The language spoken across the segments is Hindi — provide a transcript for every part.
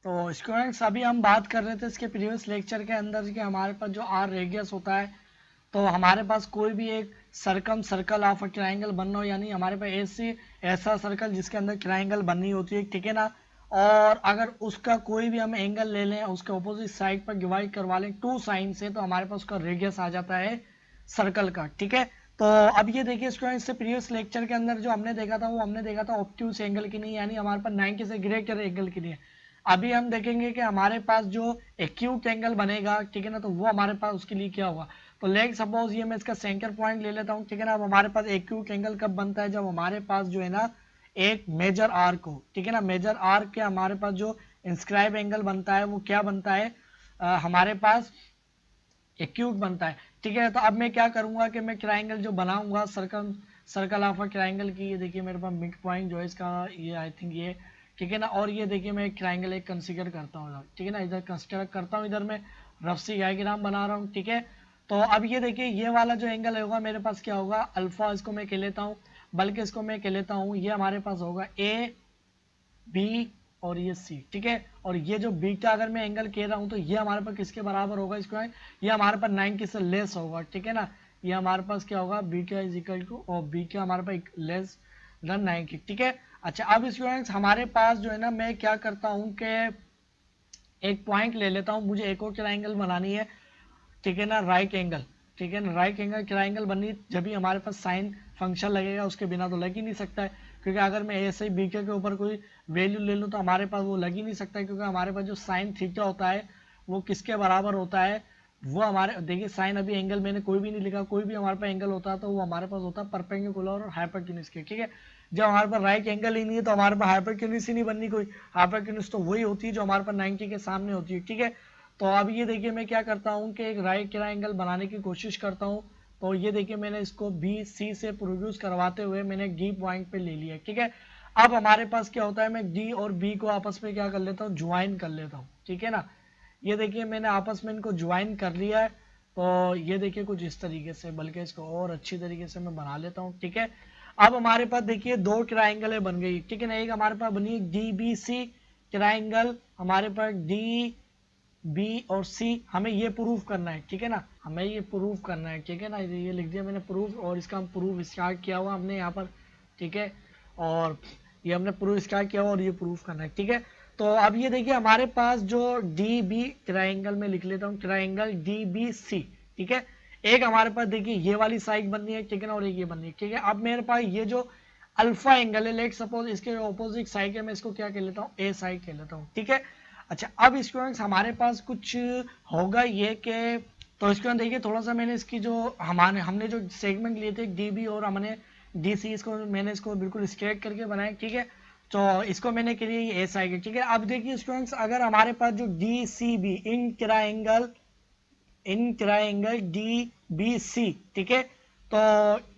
तो स्टूडेंट्स अभी हम बात कर रहे थे इसके प्रीवियस लेक्चर के अंदर कि हमारे पास जो आर रेडियस होता है, तो हमारे पास कोई भी एक सर्कल ऑफ अ ट्राइंगल बनना हो, यानी हमारे पास ऐसा सर्कल जिसके अंदर ट्राइंगल बननी होती है, ठीक है ना। और अगर उसका कोई भी हम एंगल ले लें, उसके ऑपोजिट साइड पर डिवाइड करवा लें टू साइन से, तो हमारे पास उसका रेडियस आ जाता है सर्कल का, ठीक है। तो अब ये देखिए स्टूडेंट, इससे प्रीवियस लेक्चर के अंदर जो हमने देखा था वो हमने देखा था ऑब्ट्यूस एंगल की नहीं, यानी हमारे पास 90 से ग्रेटर एंगल की नहीं है। अभी हम देखेंगे कि हमारे पास जो एक्यूट एंगल बनेगा, ठीक है ना, तो वो हमारे पास उसके लिए क्या होगा। तो लेट सपोज ये मैं इसका सेंटर पॉइंट ले लेता हूँ, ठीक है ना। अब हमारे पास एक्यूट एंगल कब बनता है, जब हमारे पास जो है ना एक मेजर आर्क हो, ठीक है ना। मेजर आर्क के हमारे पास जो इंस्क्राइब एंगल बनता है वो क्या बनता है, हमारे पास एक्यूट बनता है, ठीक है। तो अब मैं क्या करूंगा कि मैं ट्राइंगल जो बनाऊंगा सर्कल ऑफ अ ट्राइंगल की, ये देखिए मेरे पास मिड पॉइंट जो है इसका ये आई थिंक ये, ठीक है ना। और ये देखिए मैं एक ट्राइंगल एक कंसीडर करता हूँ, ठीक है ना, इधर कंसीडर करता हूँ, इधर मैं रफ सी डायग्राम बना रहा हूँ, ठीक है। तो अब ये देखिए ये वाला जो एंगल होगा मेरे पास क्या होगा, अल्फा इसको मैं कह लेता हूँ, बल्कि इसको मैं कह लेता हूँ ये हमारे पास होगा ए बी और ये सी, ठीक है। और ये जो बीटा अगर मैं एंगल कह रहा हूं तो ये हमारे पास किसके बराबर होगा, इसको ये हमारे पास 90 से लेस होगा, ठीक है ना। ये हमारे पास क्या होगा, बीटा इज इक्वल टू, और बीटा हमारे पास लेस देन 90, ठीक है। अच्छा अब स्टूडेंट्स हमारे पास जो है ना, मैं क्या करता हूं कि एक पॉइंट ले लेता हूं, मुझे एक और ट्राइंगल बनानी है, ठीक है ना, राइट एंगल, ठीक है ना। राइट एंगल ट्राइंगल बननी जब भी हमारे पास साइन फंक्शन लगेगा, उसके बिना तो लग ही नहीं सकता है, क्योंकि अगर मैं ऐसे ही बीके के ऊपर कोई वैल्यू ले लूँ तो हमारे पास वो लग ही नहीं सकता है, क्योंकि हमारे पास जो साइन थीटा होता है वो किसके बराबर होता है, वो हमारे देखिए साइन अभी एंगल मैंने कोई भी नहीं लिखा, कोई भी हमारे पास एंगल होता है तो वो हमारे पास होता है परपेंडिकुलर और हाइपोटेन्यूज के, ठीक है। जब हमारे पास राइट एंगल ही नहीं है तो हमारे पास हाइपोटेन्यूज ही नहीं बननी कोई, हाइपोटेन्यूज तो वही होती है जो हमारे पास 90 के सामने होती है, ठीक है। तो अब ये देखिए मैं क्या करता हूँ कि एक राइट ट्रायंगल बनाने की कोशिश करता हूँ। तो ये देखिए मैंने इसको बी सी से प्रोड्यूस करवाते हुए मैंने डी पॉइंट पे ले लिया, ठीक है। अब हमारे पास क्या होता है, मैं डी और बी को आपस में क्या कर लेता हूँ, ज्वाइन कर लेता हूँ, ठीक है ना। ये देखिए मैंने आपस में इनको ज्वाइन कर लिया है। तो ये देखिए कुछ इस तरीके से, बल्कि इसको और अच्छी तरीके से मैं बना लेता हूँ, ठीक है। अब हमारे पास देखिए दो ट्राइंगल बन गई, ठीक है ना। एक हमारे पास बनी डी बी सी ट्राइंगल, हमारे पास डी बी और सी, हमें ये प्रूव करना है, ठीक है ना, हमें ये प्रूव करना है, ठीक है ना। ये लिख दिया मैंने प्रूफ, और इसका हम प्रूफ स्टार्ट किया हुआ हमने यहाँ पर, ठीक है। और ये हमने प्रूफ स्टार्ट किया हुआ और ये प्रूफ करना है, ठीक है। तो अब ये देखिए हमारे पास जो डी बी ट्राइंगल में लिख लेता हूँ, ट्राइंगल डी बी सी, ठीक है। एक हमारे पास देखिए ये वाली साइड बननी है, ठीक है ना, और एक ये बननी है, ठीक है। अब मेरे पास ये जो अल्फा एंगल है, लेट सपोज इसके ऑपोजिट साइड है, मैं इसको क्या कह लेता हूँ, ए साइड कह लेता हूँ, ठीक है। अच्छा अब स्टूडेंट्स हमारे पास कुछ होगा ये कि, तो स्टूडेंट देखिए थोड़ा सा मैंने इसकी जो हमारे हमने जो सेगमेंट लिए थे डीबी और हमने डीसी, इसको मैंने इसको बिल्कुल स्ट्रेट करके बनाया, ठीक है। तो इसको मैंने के लिए एस आई, ठीक है। अब देखिए स्टूडेंट्स अगर हमारे पास जो D C B in triangle D B C, ठीक है। तो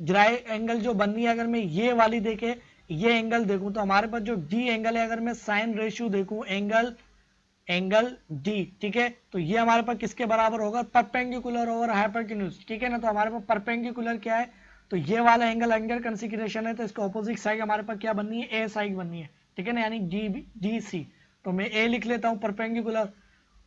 ट्राई एंगल जो बननी है, अगर मैं ये वाली देखे ये एंगल देखूं, तो हमारे पास जो डी एंगल है, अगर मैं साइन रेशियो देखूं एंगल एंगल डी, ठीक है, तो ये हमारे पास किसके बराबर होगा, परपेंडिकुलर ओवर हाइपोटेन्यूज, ठीक है ना। तो हमारे पास परपेंडिकुलर क्या है, तो ये वाला एंगल एंगल कंसिडरेशन है, तो इसका ऑपोजिट साइड हमारे पास क्या बननी है, ए साइड बननी है, ठीक है ना, यानी डी डी सी। तो मैं ए लिख लेता हूँ परपेंडिकुलर,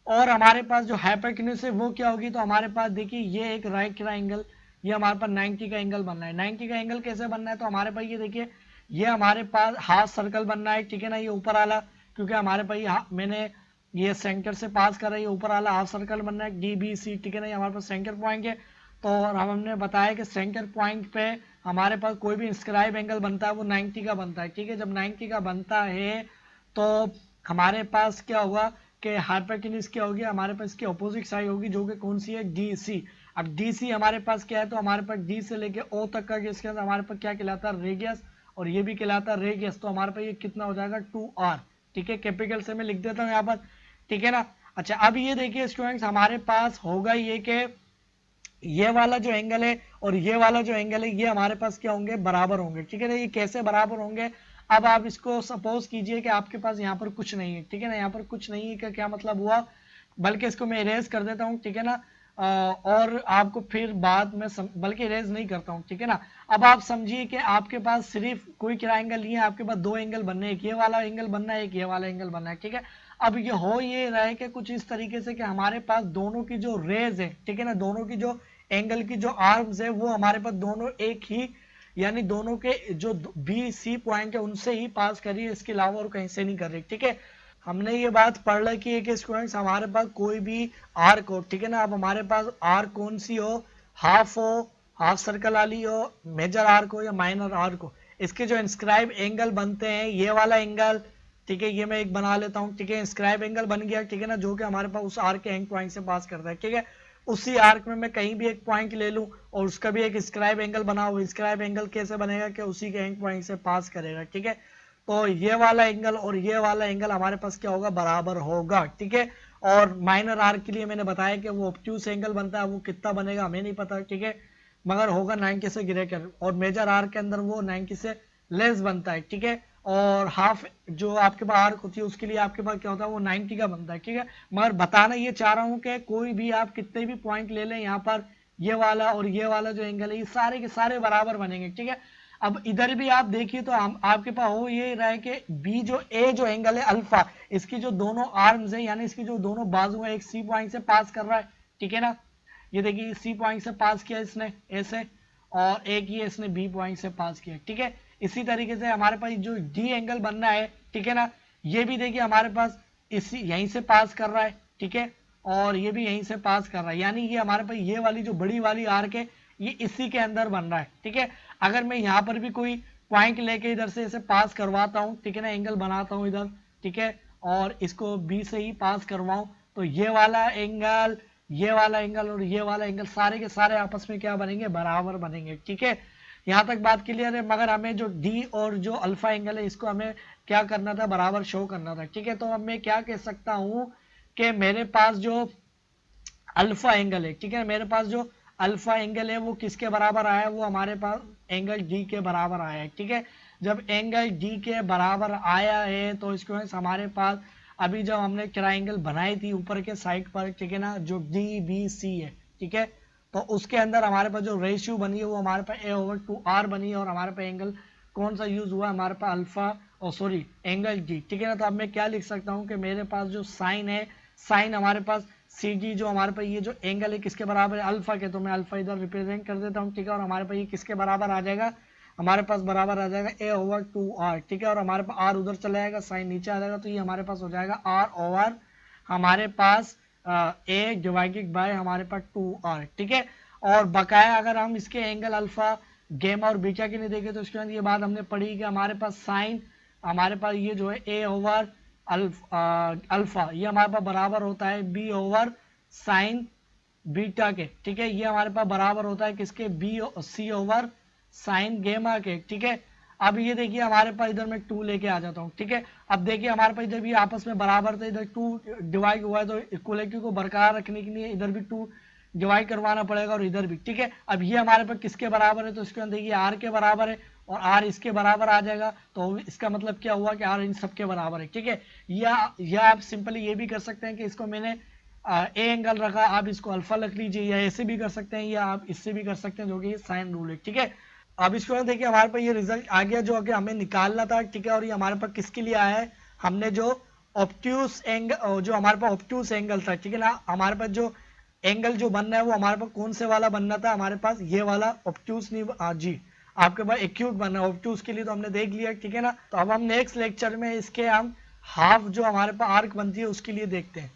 और हमारे पास जो हाइपोटेन्यूज है वो क्या होगी, तो हमारे पास देखिए ये एक राइट का एंगल, ये हमारे पास 90 का एंगल बनना है। 90 का एंगल कैसे बनना है, तो हमारे पास ये देखिए ये हमारे पास हाफ सर्कल बनना है, ठीक है ना, ये ऊपर वाला, क्योंकि हमारे पास ये मैंने ये सेंटर से पास कर रही है, ऊपर वाला हाफ सर्कल बनना है डी बी सी, ठीक है ना, ये हमारे पास सेंटर पॉइंट है। तो हमने बताया कि सेंटर पॉइंट पे हमारे पास कोई भी इंस्क्राइब एंगल बनता है वो 90 का बनता है, ठीक है। जब 90 का बनता है तो हमारे पास क्या होगा कि हाइपोटेन्यूज क्या होगी, हमारे पास इसकी अपोजिट साइड होगी जो कि कौन सी है, डी सी। अब डी सी हमारे पास क्या है, तो हमारे पास डी से लेके ओ तक का इसके अंदर हमारे पास क्या कहलाता है, रेडियस, और ये भी कहलाता है रेडियस। तो हमारे पास ये कितना हो जाएगा, 2r, ठीक है। कैपिटल से मैं लिख देता हूँ यहाँ पर, ठीक है ना। अच्छा अब ये देखिए स्टूडेंट्स हमारे पास होगा ये कि ये वाला जो एंगल है और ये वाला जो एंगल है ये हमारे पास क्या होंगे, बराबर होंगे, ठीक है ना। ये कैसे बराबर होंगे, अब आप इसको सपोज कीजिए कि आपके पास यहाँ पर कुछ नहीं है, ठीक है ना, यहाँ पर कुछ नहीं है का क्या मतलब हुआ, बल्कि इसको मैं इरेज कर देता हूँ, ठीक है ना। और आपको फिर बाद में बल्कि इरेज नहीं करता हूँ, ठीक है ना। अब आप समझिए कि आपके पास सिर्फ कोई ट्रायंगल नहीं है, आपके पास दो एंगल बनने, एक ये वाला एंगल बनना है, एक ये वाला एंगल बनना है, ठीक है। अब ये हो ये रहा है कि कुछ इस तरीके से कि हमारे पास दोनों की जो रेज है, ठीक है ना, दोनों की जो एंगल की जो आर्म्स है वो हमारे पास दोनों एक ही, यानी दोनों के जो बी सी पॉइंट है उनसे ही पास कर रही है, इसके अलावा और कहीं से नहीं कर रही, ठीक है। हमने ये बात पढ़ ली कि एक स्टूडेंट्स हमारे पास कोई भी आर्क हो, ठीक है ना, अब हमारे पास आर्क कौन सी हो, हाफ हो, हाफ सर्कल वाली हो, मेजर आर्क हो या माइनर आर्क हो, इसके जो इंस्क्राइब एंगल बनते हैं ये वाला एंगल, ठीक है, ये मैं एक बना लेता हूँ, ठीक है, इंस्क्राइब एंगल बन गया, ठीक है ना, जो कि हमारे पास उस आर्क के एंड पॉइंट से पास करता है, ठीक है। उसी आर्क में मैं कहीं भी एक पॉइंट ले लूं और उसका भी एक स्क्राइब एंगल बना हुआ, स्क्राइब एंगल कैसे बनेगा कि उसी के एंड पॉइंट से पास करेगा, ठीक है। तो ये वाला एंगल और ये वाला एंगल हमारे पास क्या होगा, बराबर होगा, ठीक है। और माइनर आर्क के लिए मैंने बताया कि वो ऑब्ट्यूस एंगल बनता है, वो कितना बनेगा हमें नहीं पता, ठीक है, मगर होगा 90 से गिरे कर, और मेजर आर्क के अंदर वो 90 से लेस बनता है, ठीक है। और हाफ जो आपके पास आर्क होती है उसके लिए आपके पास क्या होता है, वो 90 का बनता है, ठीक है। मगर बताना ये चाह रहा हूं कि कोई भी आप कितने भी पॉइंट ले लें यहाँ पर, ये वाला और ये वाला जो एंगल है ये सारे के सारे बराबर बनेंगे, ठीक है। अब इधर भी आप देखिए तो हम आपके पास हो ये रहा है कि बी जो ए जो एंगल है अल्फा, इसकी जो दोनों आर्म्स है यानी इसकी जो दोनों बाजू है एक सी पॉइंट से पास कर रहा है, ठीक है ना, ये देखिए सी पॉइंट से पास किया इसने ए से, और एक ही इसने बी पॉइंट से पास किया, ठीक है। इसी तरीके से हमारे पास जो डी एंगल बनना है, ठीक है ना, ये भी देखिए हमारे पास इसी यहीं से पास कर रहा है, ठीक है, और ये भी यहीं से पास कर रहा है, यानी ये हमारे पास ये वाली जो बड़ी वाली आर्क है ये इसी के अंदर बन रहा है, ठीक है। अगर मैं यहाँ पर भी कोई पॉइंट लेके इधर से इसे पास करवाता हूँ, ठीक है ना, एंगल बनाता हूँ इधर, ठीक है, और इसको बी से ही पास करवाऊं, तो ये वाला एंगल, ये वाला एंगल और ये वाला एंगल सारे के सारे आपस में क्या बनेंगे, बराबर बनेंगे, ठीक है। यहाँ तक बात क्लियर है। मगर हमें जो डी और जो अल्फा एंगल है इसको हमें क्या करना था, बराबर शो करना था, ठीक है। तो अब मैं क्या कह सकता हूँ कि मेरे पास जो अल्फा एंगल है, ठीक है, मेरे पास जो अल्फा एंगल है वो किसके बराबर आया है, वो हमारे पास एंगल डी के बराबर आया है, ठीक है। जब एंगल डी के बराबर आया है तो इसके वजह से हमारे पास अभी जब हमने ट्राइंगल बनाई थी ऊपर के साइड पर, ठीक है ना, जो डी बी सी है, ठीक है, तो उसके अंदर हमारे पास जो रेशियो बनी है वो हमारे पास A/2R बनी है, और हमारे पास एंगल कौन सा यूज हुआ, हमारे पास अल्फा और सॉरी एंगल डी, ठीक है ना। तो अब मैं क्या लिख सकता हूँ कि मेरे पास जो साइन है, साइन हमारे पास सी डी जो हमारे पास ये जो एंगल है किसके बराबर है, अल्फा के, तो मैं अल्फा इधर रिप्रेजेंट कर देता हूँ, ठीक है। और हमारे पास ये किसके बराबर आ जाएगा, हमारे पास बराबर आ जाएगा A/2R, ठीक है, और हमारे पास R उधर चला जाएगा, साइन नीचे आ जाएगा, तो ये हमारे पास हो जाएगा R ओवर हमारे पास A डिवाइडेड बाय हमारे पास 2R, ठीक है। और बकाया अगर हम इसके एंगल अल्फा गेमा और बीटा के नहीं देखें तो इसके अंदर ये बात हमने पढ़ी कि हमारे पास साइन, हमारे पास ये जो है A ओवर अल्फा ये हमारे पास बराबर होता है B ओवर साइन बीटा के, ठीक है, ये हमारे पास बराबर होता है किसके, बी सी ओवर साइन गेमा के, ठीक है। अब ये देखिए हमारे पास इधर मैं 2 लेके आ जाता हूँ, ठीक है। अब देखिए हमारे पास इधर भी आपस में बराबर थे, इधर 2 डिवाइड हुआ है तो इक्वलिटी को बरकरार रखने के लिए इधर भी 2 डिवाइड करवाना पड़ेगा और इधर भी, ठीक है। अब ये हमारे पास किसके बराबर है, तो इसके अंदर देखिए आर के बराबर है और आर इसके बराबर आ जाएगा, तो इसका मतलब क्या हुआ कि आर इन सबके बराबर है, ठीक है। या आप सिंपली ये भी कर सकते हैं कि इसको मैंने ए एंगल रखा, आप इसको अल्फा रख लीजिए, या ऐसे भी कर सकते हैं या आप इससे भी कर सकते हैं, जो कि साइन रूल है, ठीक है। अब इसको देखिए हमारे पास ये रिजल्ट आ गया जो कि हमें निकालना था, ठीक है। और ये हमारे पास किसके लिए आया है, हमने जो ऑब्ट्यूस एंगल, जो हमारे पास ऑब्ट्यूस एंगल था, ठीक है ना, हमारे पास जो एंगल जो बनना है वो हमारे पास कौन से वाला बनना था, हमारे पास ये वाला ऑब्ट्यूस नहीं जी, आपके पास एक्यूट बनना है, ऑब्ट्यूस के लिए तो हमने देख लिया, ठीक है ना। तो अब हम नेक्स्ट लेक्चर में इसके हम हाफ जो हमारे पास आर्क बनती है उसके लिए देखते हैं।